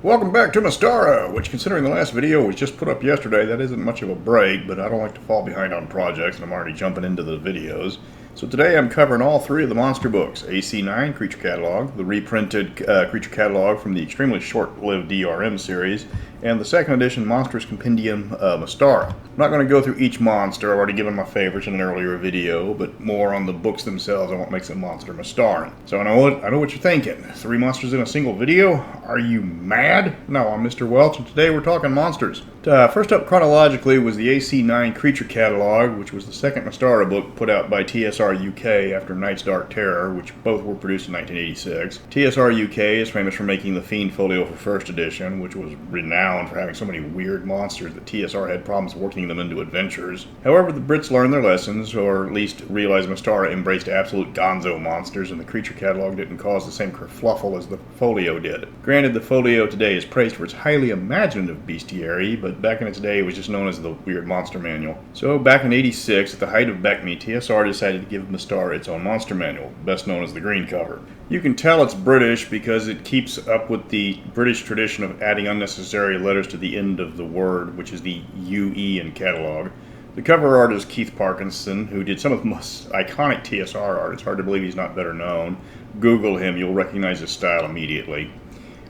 Welcome back to Mystara, which, considering the last video was just put up yesterday, that isn't much of a break, but I don't like to fall behind on projects, and I'm already jumping into the videos. So today I'm covering all three of the monster books, AC9 Creature Catalog, the reprinted Creature Catalog from the extremely short-lived DRM series, and the second edition Monstrous Compendium Mystara. I'm not going to go through each monster. I've already given my favorites in an earlier video, but more on the books themselves and what makes a monster Mystaran. So I know what you're thinking. 3 monsters in a single video? Are you mad? No, I'm Mr. Welch, and today we're talking monsters. First up chronologically was the AC9 Creature Catalog, which was the second Mystara book put out by TSR UK after Night's Dark Terror, which both were produced in 1986. TSR UK is famous for making the Fiend folio for first edition, which was renowned for having so many weird monsters that TSR had problems working them into adventures. However, the Brits learned their lessons, or at least realized Mystara embraced absolute gonzo monsters, and the Creature Catalog didn't cause the same kerfluffle as the folio did. Granted, the folio today is praised for its highly imaginative bestiary, but back in its day it was just known as the Weird Monster Manual. So back in '86, at the height of BECMI, TSR decided to give Mystara its own monster manual, best known as the green cover. You can tell it's British because it keeps up with the British tradition of adding unnecessary letters to the end of the word, which is the UE in catalog. The cover art is Keith Parkinson, who did some of the most iconic TSR art. It's hard to believe he's not better known. Google him, you'll recognize his style immediately.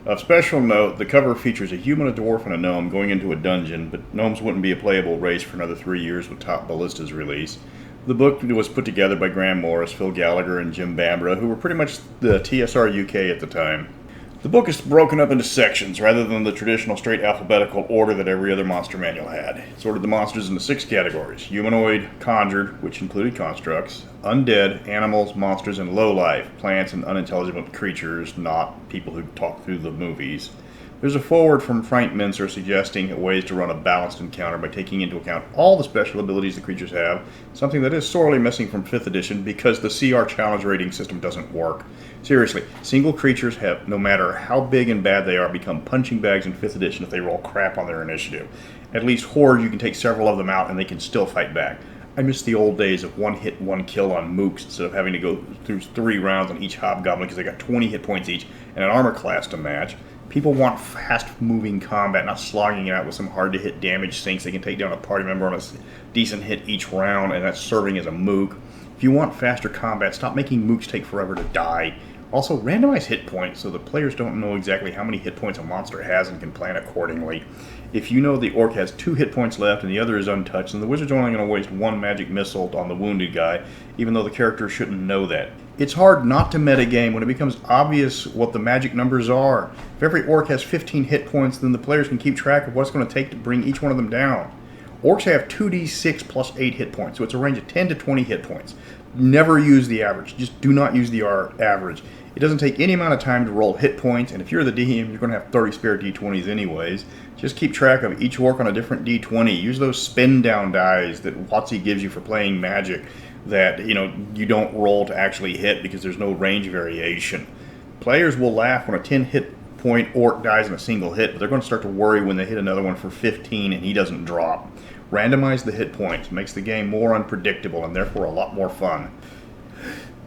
Of special note, the cover features a human, a dwarf, and a gnome going into a dungeon, but gnomes wouldn't be a playable race for another 3 years with Top Ballista's release. The book was put together by Graham Morris, Phil Gallagher, and Jim Bambra, who were pretty much the TSR UK at the time. The book is broken up into sections rather than the traditional straight alphabetical order that every other monster manual had. It sorted the monsters into 6 categories: humanoid, conjured, which included constructs, undead, animals, monsters, and low-life, plants and unintelligible creatures, not people who talk through the movies. There's a foreword from Frank Mincer suggesting ways to run a balanced encounter by taking into account all the special abilities the creatures have, something that is sorely missing from 5th edition because the CR challenge rating system doesn't work. Seriously, single creatures have, no matter how big and bad they are, become punching bags in 5th edition if they roll crap on their initiative. At least Horde, you can take several of them out and they can still fight back. I miss the old days of one hit, one kill on mooks instead of having to go through 3 rounds on each hobgoblin because they got 20 hit points each and an armor class to match. People want fast-moving combat, not slogging it out with some hard-to-hit damage sinks. They can take down a party member on a decent hit each round, and that's serving as a mook. If you want faster combat, stop making mooks take forever to die. Also, randomize hit points so the players don't know exactly how many hit points a monster has and can plan accordingly. If you know the orc has 2 hit points left and the other is untouched, then the wizard's only going to waste 1 magic missile on the wounded guy, even though the character shouldn't know that. It's hard not to metagame when it becomes obvious what the magic numbers are. If every orc has 15 hit points, then the players can keep track of what it's going to take to bring each one of them down. Orcs have 2d6 plus 8 hit points, so it's a range of 10 to 20 hit points. Never use the average. Just do not use the average. It doesn't take any amount of time to roll hit points, and if you're the DM, you're going to have 30 spare d20s anyways. Just keep track of each orc on a different d20. Use those spin down dice that WotC gives you for playing magic that you don't roll to actually hit because there's no range variation. Players will laugh when a 10 hit point orc dies in a single hit, but they're going to start to worry when they hit another one for 15 and he doesn't drop. Randomize the hit points. Makes the game more unpredictable and therefore a lot more fun.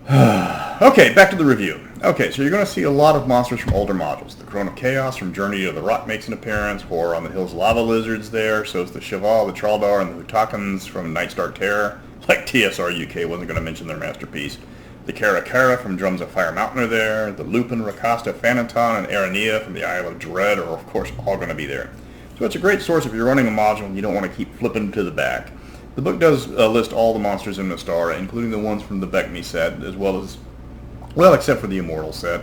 Okay, back to the review. Okay, so you're going to see a lot of monsters from older modules. The Crone of Chaos from Journey to the Rock makes an appearance. Horror on the Hills Lava Lizards there. So is the Cheval, the Traldar, and the Hutakans from Night's Dark Terror. Like TSR UK wasn't going to mention their masterpiece. The Karakara from Drums of Fire Mountain are there. The Lupin, Rakasta, Phanaton, and Arania from the Isle of Dread are, of course, all going to be there. So it's a great source if you're running a module and you don't want to keep flipping to the back. The book does list all the monsters in Mystara, including the ones from the BECMI set, as well as, well, except for the Immortal set.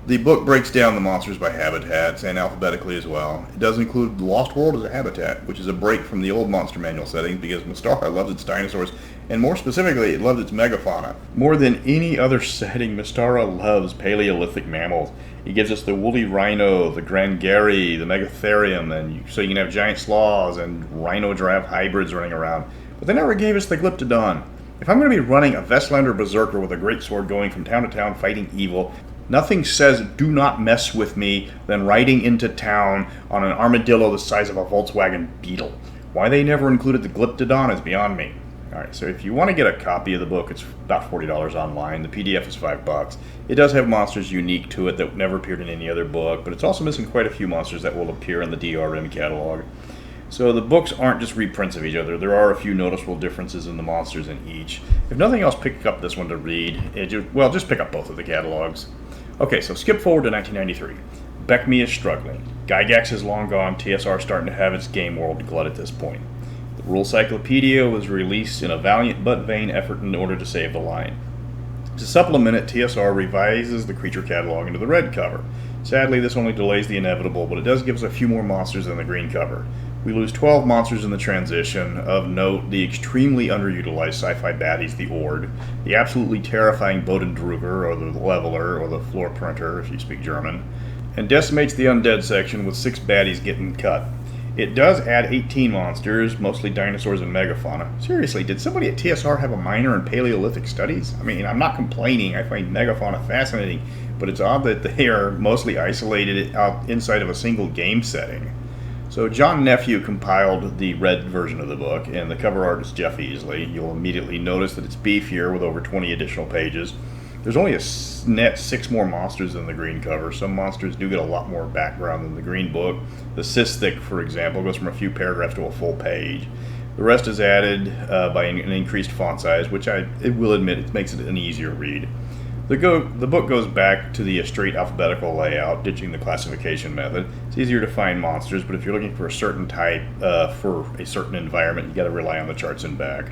The book breaks down the monsters by habitats and alphabetically as well. It does include the Lost World as a habitat, which is a break from the old monster manual settings because Mystara loves its dinosaurs, and more specifically, it loves its megafauna. More than any other setting, Mystara loves paleolithic mammals. It gives us the woolly rhino, the grangary, the megatherium, and so you can have giant sloths and rhino-giraffe hybrids running around. But they never gave us the Glyptodon. If I'm going to be running a Vestlander Berserker with a greatsword going from town to town fighting evil, nothing says do not mess with me than riding into town on an armadillo the size of a Volkswagen Beetle. Why they never included the Glyptodon is beyond me. Alright, so if you want to get a copy of the book, it's about $40 online. The PDF is $5. It does have monsters unique to it that never appeared in any other book, but it's also missing quite a few monsters that will appear in the DRM catalog. So the books aren't just reprints of each other. There are a few noticeable differences in the monsters in each. If nothing else, pick up this one to read. Just pick up both of the catalogs. Okay, so skip forward to 1993. Beckme is struggling. Gygax is long gone. TSR starting to have its game world glut at this point. The Rule Cyclopedia was released in a valiant but vain effort in order to save the line. To supplement it, TSR revises the creature catalog into the red cover. Sadly, this only delays the inevitable, but it does give us a few more monsters than the green cover. We lose 12 monsters in the transition. Of note, the extremely underutilized sci-fi baddies, the Ord, the absolutely terrifying Bodendruger, or the Leveler, or the Floor Printer, if you speak German, and decimates the undead section with 6 baddies getting cut. It does add 18 monsters, mostly dinosaurs and megafauna. Seriously, did somebody at TSR have a minor in paleolithic studies? I mean, I'm not complaining, I find megafauna fascinating, but it's odd that they are mostly isolated out inside of a single game setting. So John Nephew compiled the red version of the book, and the cover art is Jeff Easley. You'll immediately notice that it's beefier with over 20 additional pages. There's only a net 6 more monsters than the green cover. Some monsters do get a lot more background than the green book. The Cysthic, for example, goes from a few paragraphs to a full page. The rest is added by an increased font size, which I will admit it makes it an easier read. The book goes back to the straight alphabetical layout, ditching the classification method. It's easier to find monsters, but if you're looking for a certain type for a certain environment, you got to rely on the charts in back.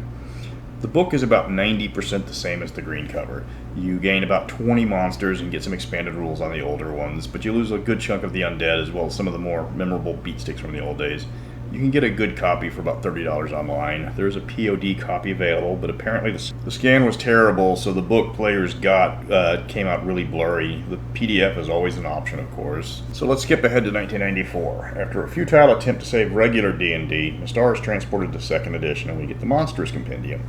The book is about 90% the same as the green cover. You gain about 20 monsters and get some expanded rules on the older ones, but you lose a good chunk of the undead as well as some of the more memorable beat sticks from the old days. You can get a good copy for about $30 online. There's a POD copy available, but apparently the scan was terrible, so the book players got came out really blurry. The PDF is always an option, of course. So let's skip ahead to 1994. After a futile attempt to save regular D&D, Mystara is transported to 2nd edition, and we get the Monstrous Compendium.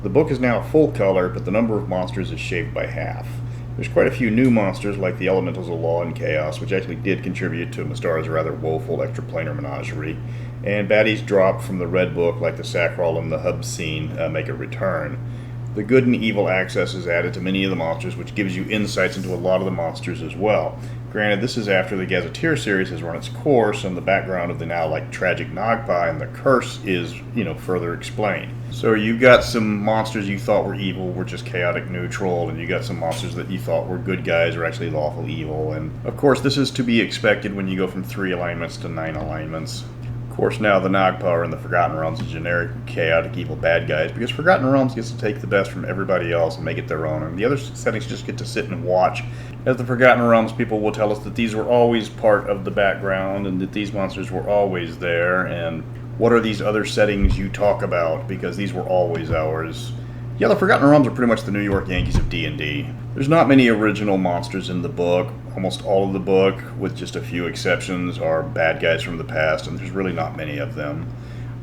The book is now full color, but the number of monsters is shaved by half. There's quite a few new monsters, like the Elementals of Law and Chaos, which actually did contribute to Mystara's rather woeful extraplanar menagerie, and baddies dropped from the red book, like the Sacral and the Hub Scene, make a return. The good and evil access is added to many of the monsters, which gives you insights into a lot of the monsters as well. Granted, this is after the Gazetteer series has run its course, and the background of the now tragic Nagpie and the curse is, further explained. So you've got some monsters you thought were evil, were just chaotic neutral, and you got some monsters that you thought were good guys, are actually lawful evil. And of course, this is to be expected when you go from 3 alignments to 9 alignments. Of course, now the Nagpie and the Forgotten Realms are generic, chaotic, evil bad guys, because Forgotten Realms gets to take the best from everybody else and make it their own, and the other settings just get to sit and watch. As the Forgotten Realms people will tell us that these were always part of the background, and that these monsters were always there, and what are these other settings you talk about, because these were always ours. Yeah, the Forgotten Realms are pretty much the New York Yankees of D&D. There's not many original monsters in the book. Almost all of the book, with just a few exceptions, are bad guys from the past, and there's really not many of them.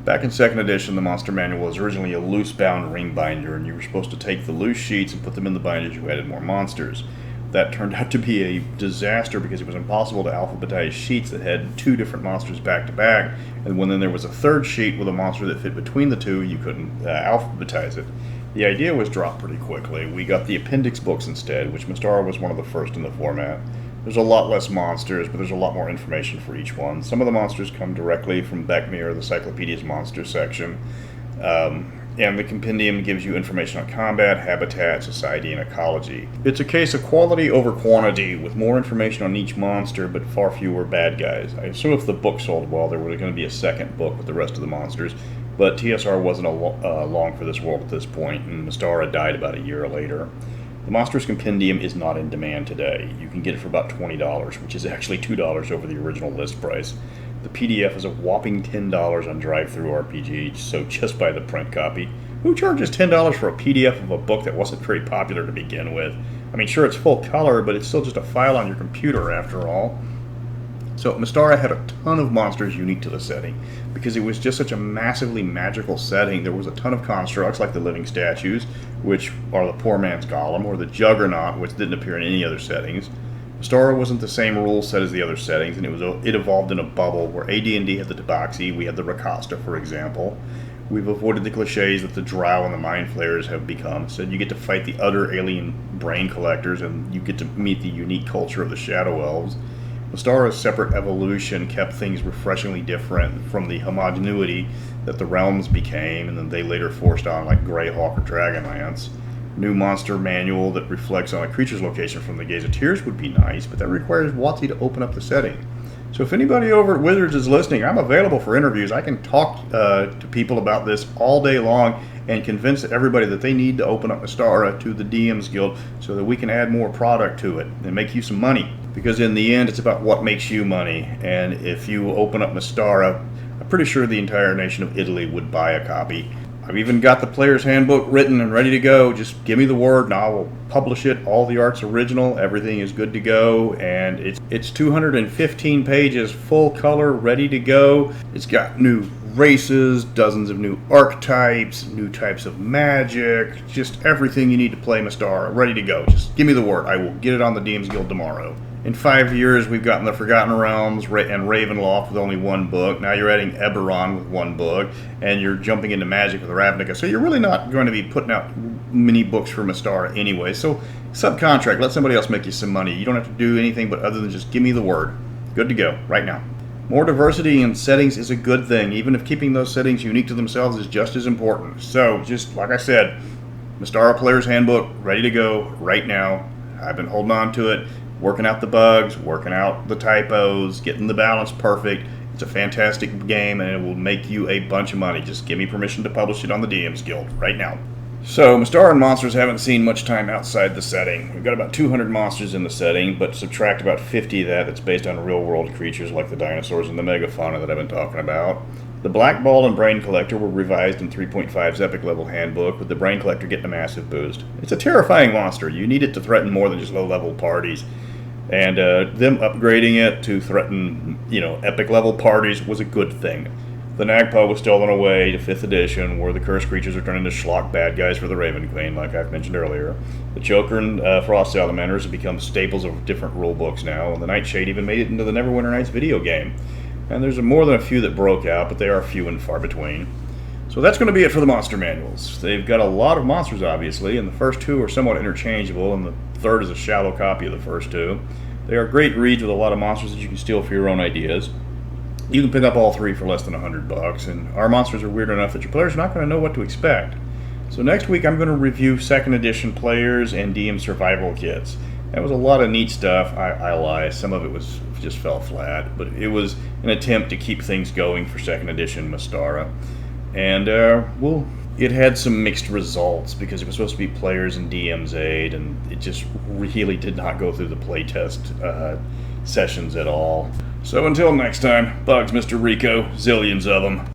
Back in 2nd edition, the monster manual was originally a loose-bound ring binder, and you were supposed to take the loose sheets and put them in the binders who added more monsters. That turned out to be a disaster because it was impossible to alphabetize sheets that had 2 different monsters back to back, and when then there was a 3rd sheet with a monster that fit between the 2, you couldn't alphabetize it. The idea was dropped pretty quickly. We got the appendix books instead, which Mystara was one of the first in the format. There's a lot less monsters, but there's a lot more information for each one. Some of the monsters come directly from Beckme or the Cyclopedia's monster section. And the compendium gives you information on combat, habitat, society, and ecology. It's a case of quality over quantity, with more information on each monster, but far fewer bad guys. I assume if the book sold well, there was going to be a 2nd book with the rest of the monsters, but TSR wasn't long for this world at this point, and Mystara died about a year later. The Monstrous Compendium is not in demand today. You can get it for about $20, which is actually $2 over the original list price. The PDF is a whopping $10 on DriveThruRPG, so just buy the print copy. Who charges $10 for a PDF of a book that wasn't very popular to begin with? I mean, sure, it's full color, but it's still just a file on your computer after all. So Mystara had a ton of monsters unique to the setting, because it was just such a massively magical setting. There was a ton of constructs like the living statues, which are the poor man's golem, or the juggernaut, which didn't appear in any other settings. Mystara wasn't the same rule set as the other settings, and it evolved in a bubble where AD&D had the Tabaxi, we had the Rakasta, for example. We've avoided the cliches that the drow and the mind flayers have become. Instead, you get to fight the other alien brain collectors, and you get to meet the unique culture of the Shadow Elves. Mystara's separate evolution kept things refreshingly different from the homogeneity that the realms became, and then they later forced on, like Greyhawk or Dragonlance. New monster manual that reflects on a creature's location from the Gaze of Tears would be nice, but that requires WotC to open up the setting. So if anybody over at Wizards is listening, I'm available for interviews. I can talk to people about this all day long and convince everybody that they need to open up Mystara to the DM's Guild so that we can add more product to it and make you some money. Because in the end, it's about what makes you money. And if you open up Mystara, I'm pretty sure the entire nation of Italy would buy a copy. I've even got the player's handbook written and ready to go. Just give me the word and I will publish it. All the art's original. Everything is good to go. And it's 215 pages, full color, ready to go. It's got new races, dozens of new archetypes, new types of magic, just everything you need to play Mystara, ready to go. Just give me the word. I will get it on the DM's Guild tomorrow. In 5 years, we've gotten the Forgotten Realms and Ravenloft with only one book. Now you're adding Eberron with one book, and you're jumping into Magic with Ravnica. So you're really not going to be putting out many books for Mystara anyway. So subcontract, let somebody else make you some money. You don't have to do anything but other than just give me the word. Good to go, right now. More diversity in settings is a good thing, even if keeping those settings unique to themselves is just as important. So, just like I said, Mystara Player's Handbook, ready to go right now. I've been holding on to it, working out the bugs, working out the typos, getting the balance perfect. It's a fantastic game, and it will make you a bunch of money. Just give me permission to publish it on the DM's Guild right now. So, Mystara and monsters haven't seen much time outside the setting. We've got about 200 monsters in the setting, but subtract about 50 of that's based on real-world creatures like the dinosaurs and the megafauna that I've been talking about. The Black Ball and Brain Collector were revised in 3.5's Epic Level Handbook, with the Brain Collector getting a massive boost. It's a terrifying monster. You need it to threaten more than just low-level parties. And them upgrading it to threaten, epic-level parties was a good thing. The Nagpa was stolen away to 5th edition, where the cursed creatures are turned into schlock bad guys for the Raven Queen, like I've mentioned earlier. The Choker and Frost Salamanders have become staples of different rule books now, and the Nightshade even made it into the Neverwinter Nights video game. And there's more than a few that broke out, but they are few and far between. So that's going to be it for the monster manuals. They've got a lot of monsters, obviously, and the first two are somewhat interchangeable, and the third is a shallow copy of the first two. They are great reads with a lot of monsters that you can steal for your own ideas. You can pick up all three for less than $100, and our monsters are weird enough that your players are not going to know what to expect. So next week I'm going to review 2nd edition players and DM survival kits. That was a lot of neat stuff. I lie, some of it just fell flat, but it was an attempt to keep things going for 2nd edition Mystara. And it had some mixed results because it was supposed to be players and DM's aid, and it just really did not go through the playtest sessions at all. So until next time, bugs, Mr. Rico, zillions of them.